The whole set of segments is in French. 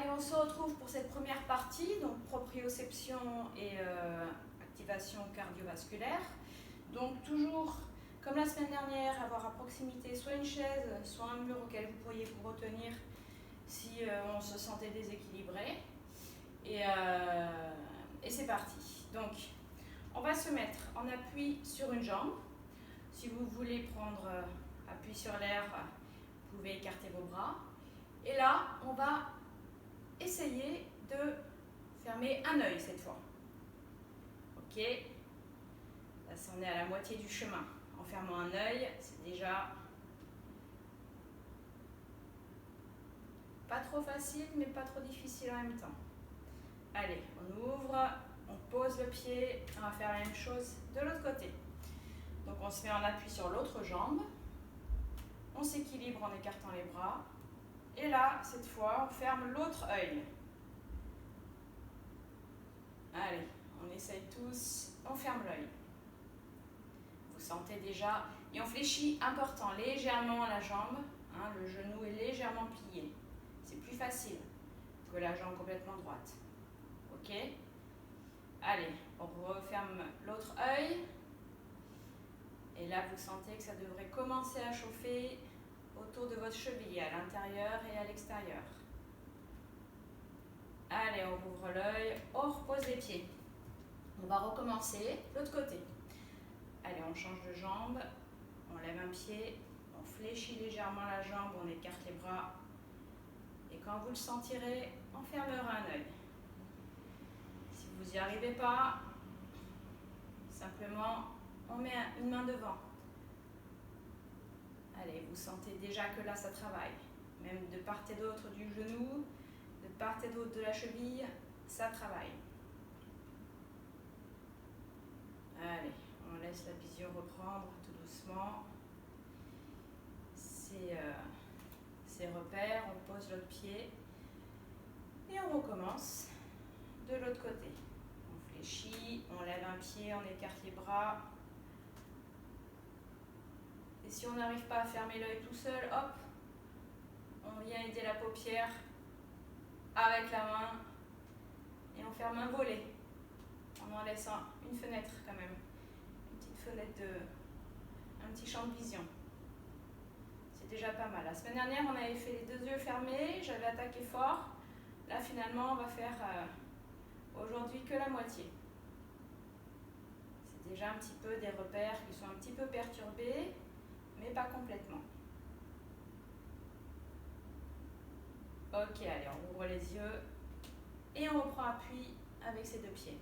Allez, on se retrouve pour cette première partie, donc proprioception et activation cardiovasculaire. Donc toujours, comme la semaine dernière, avoir à proximité soit une chaise, soit un mur auquel vous pourriez vous retenir si on se sentait déséquilibré. Et c'est parti. Donc, on va se mettre en appui sur une jambe. Si vous voulez prendre appui sur l'air, vous pouvez écarter vos bras. Et là, on va essayer de fermer un œil cette fois. Ok. Là, on est à la moitié du chemin. En fermant un œil, c'est déjà pas trop facile, mais pas trop difficile en même temps. Allez, on ouvre, on pose le pied, on va faire la même chose de l'autre côté. Donc on se met en appui sur l'autre jambe, on s'équilibre en écartant les bras, et là, cette fois, on ferme l'autre œil. Allez, on essaye tous, on ferme l'œil. Vous sentez déjà, et on fléchit, important, légèrement la jambe, hein, le genou est légèrement plié. C'est plus facile que la jambe complètement droite. Ok? Allez, on referme l'autre œil. Et là, vous sentez que ça devrait commencer à chauffer autour de votre cheville, à l'intérieur et à l'extérieur. Allez, on ouvre l'œil, on repose les pieds. On va recommencer l'autre côté. Allez, on change de jambe, on lève un pied, on fléchit légèrement la jambe, on écarte les bras. Et quand vous le sentirez, on fermera un œil. Si vous n'y arrivez pas, simplement, on met une main devant. Allez, vous sentez déjà que là, ça travaille. Même de part et d'autre du genou, de part et d'autre de la cheville, ça travaille. Allez, on laisse la visio reprendre tout doucement. Ces repères, on pose l'autre pied et on recommence de l'autre côté. On fléchit, on lève un pied, on écarte les bras. Et si on n'arrive pas à fermer l'œil tout seul, hop, on vient aider la paupière avec la main et on ferme un volet en laissant une fenêtre quand même, une petite fenêtre, un petit champ de vision. C'est déjà pas mal. La semaine dernière, on avait fait les 2 yeux fermés, j'avais attaqué fort. Là, finalement, on va faire aujourd'hui que la moitié. C'est déjà un petit peu des repères qui sont un petit peu perturbés, mais pas complètement. Ok, allez, on ouvre les yeux et on reprend appui avec ses 2 pieds.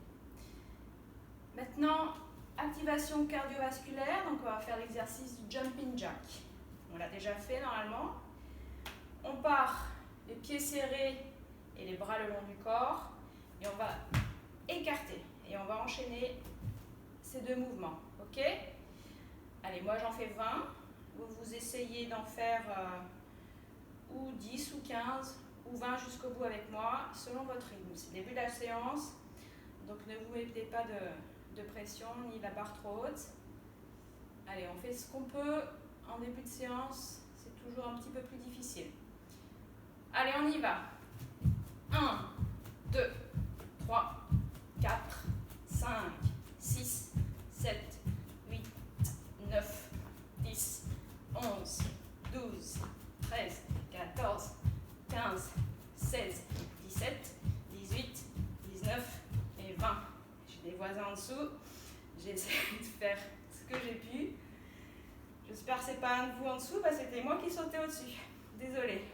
Maintenant, activation cardiovasculaire, donc on va faire l'exercice du jumping jack. On l'a déjà fait normalement. On part les pieds serrés et les bras le long du corps et on va écarter et on va enchaîner ces 2 mouvements. Ok? Allez, moi j'en fais 20. Vous essayez d'en faire ou 10 ou 15 ou 20 jusqu'au bout avec moi, selon votre rythme. C'est le début de la séance, donc ne vous mettez pas de pression ni la barre trop haute. Allez, on fait ce qu'on peut en début de séance, c'est toujours un petit peu plus difficile. Allez, on y va. 1, 2, 3, 4, 5, 6, 7, 8, 9, 10, 11, 12, 13, 14, 15, 16, 17, 18, 19 et 20. J'ai des voisins en dessous. J'ai essayé de faire ce que j'ai pu. J'espère que ce n'est pas un de vous en dessous, c'était moi qui sautais au-dessus. Désolée.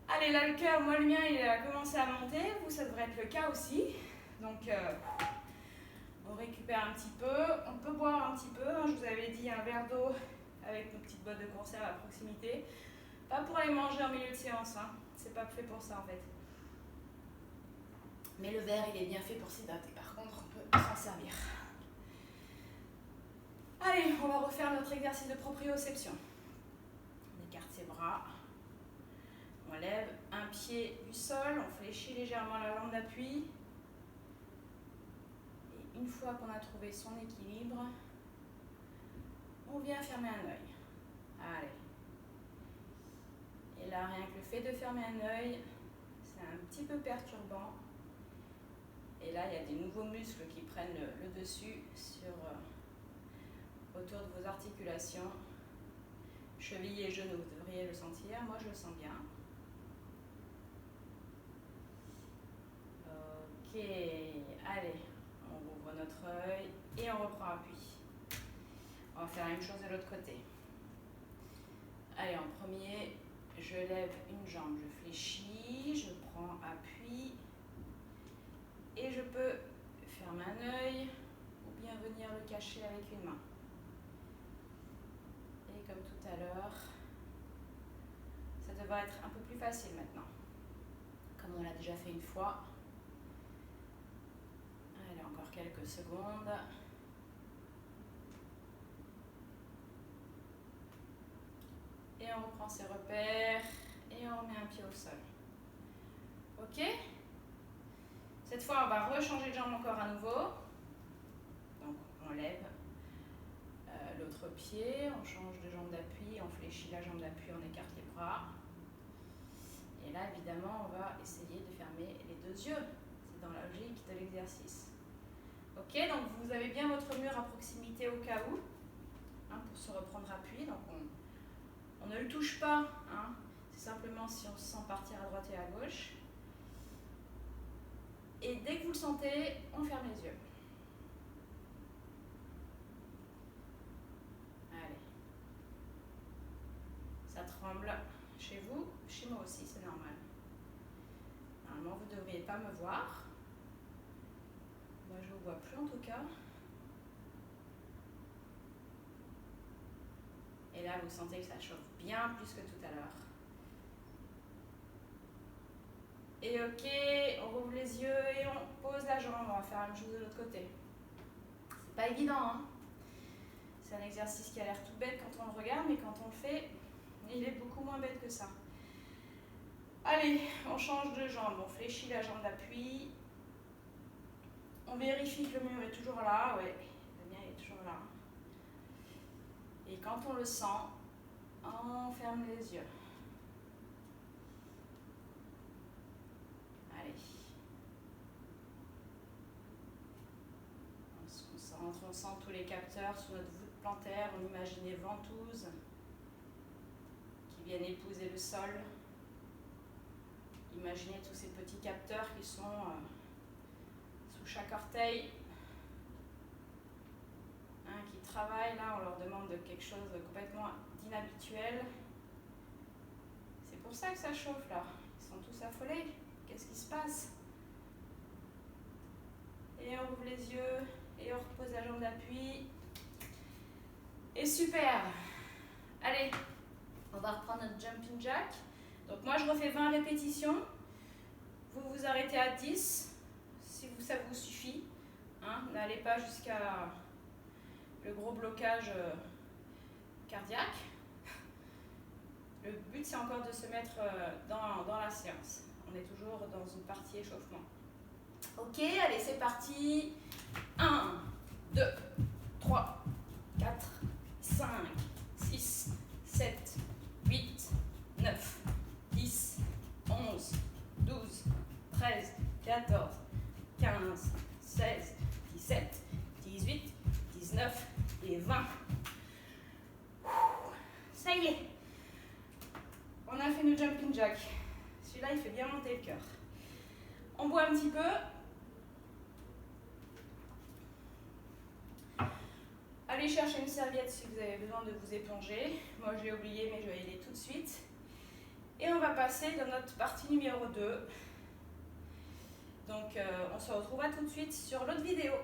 Allez, là le cœur, moi le mien, il a commencé à monter. Vous, ça devrait être le cas aussi. Donc, on récupère un petit peu. On peut boire un petit peu. Hein. Je vous avais dit un verre d'eau avec nos petites boîtes de conserve à proximité. Pas pour aller manger en milieu de séance. Hein. C'est pas fait pour ça en fait. Mais le verre, il est bien fait pour s'hydrater. Par contre, on peut s'en servir. Allez, on va refaire notre exercice de proprioception. On écarte ses bras. On lève un pied du sol. On fléchit légèrement la jambe d'appui. Et une fois qu'on a trouvé son équilibre, on vient fermer un œil. Allez. Et là, rien que le fait de fermer un œil, c'est un petit peu perturbant. Et là, il y a des nouveaux muscles qui prennent le dessus autour de vos articulations. Chevilles et genoux, vous devriez le sentir. Moi, je le sens bien. Ok, allez, on ouvre notre œil et on reprend appui. On va faire la même chose de l'autre côté. Allez, en premier, je lève une jambe, je fléchis, je prends appui et je peux fermer un œil ou bien venir le cacher avec une main. Et comme tout à l'heure, ça devrait être un peu plus facile maintenant, comme on l'a déjà fait une fois. Allez, encore quelques secondes. Et on reprend ses repères et on remet un pied au sol. Ok? Cette fois, on va rechanger de jambe encore à nouveau. Donc, on lève l'autre pied, on change de jambe d'appui, on fléchit la jambe d'appui, on écarte les bras. Et là, évidemment, on va essayer de fermer les deux yeux. C'est dans la logique de l'exercice. Ok, donc vous avez bien votre mur à proximité au cas où, hein, pour se reprendre appui. Donc, on ne le touche pas, hein. C'est simplement si on se sent partir à droite et à gauche. Et dès que vous le sentez, on ferme les yeux. Allez. Ça tremble chez vous, chez moi aussi, c'est normal. Normalement, vous ne devriez pas me voir. Moi, je ne vous vois plus en tout cas. Et là, vous sentez que ça chauffe bien plus que tout à l'heure. Et ok, on rouvre les yeux et on pose la jambe. On va faire la même chose de l'autre côté. C'est pas évident, hein. C'est un exercice qui a l'air tout bête quand on le regarde, mais quand on le fait, il est beaucoup moins bête que ça. Allez, on change de jambe. On fléchit la jambe d'appui. On vérifie que le mur est toujours là. Ouais, le mien est toujours là. Et quand on le sent, on ferme les yeux. Allez. On se concentre, on sent tous les capteurs sous notre voûte plantaire. On imagine des ventouses qui viennent épouser le sol. Imaginez tous ces petits capteurs qui sont sous chaque orteil, hein, qui travaillent. Là, on leur demande quelque chose de complètement d'inhabituel. C'est pour ça que ça chauffe là. Ils sont tous affolés. Qu'est-ce qui se passe? Et on ouvre les yeux et on repose la jambe d'appui. Et super! Allez, on va reprendre notre jumping jack. Donc moi, je refais 20 répétitions. Vous vous arrêtez à 10, si ça vous suffit. Hein, n'allez pas jusqu'à le gros blocage cardiaque. Le but, c'est encore de se mettre dans la séance. On est toujours dans une partie échauffement. Ok, allez, c'est parti. 1, 2, 3, 4, 5, 6, 7, 8, 9, 10, 11, 12, 13, 14, 15, 16, 17, 18, 19 et 20. Ça y est. On a fait nos jumping jack. Celui-là, il fait bien monter le cœur. On boit un petit peu. Allez chercher une serviette si vous avez besoin de vous éponger. Moi, je l'ai oublié, mais je vais y aller tout de suite. Et on va passer dans notre partie numéro 2. Donc, on se retrouve à tout de suite sur l'autre vidéo.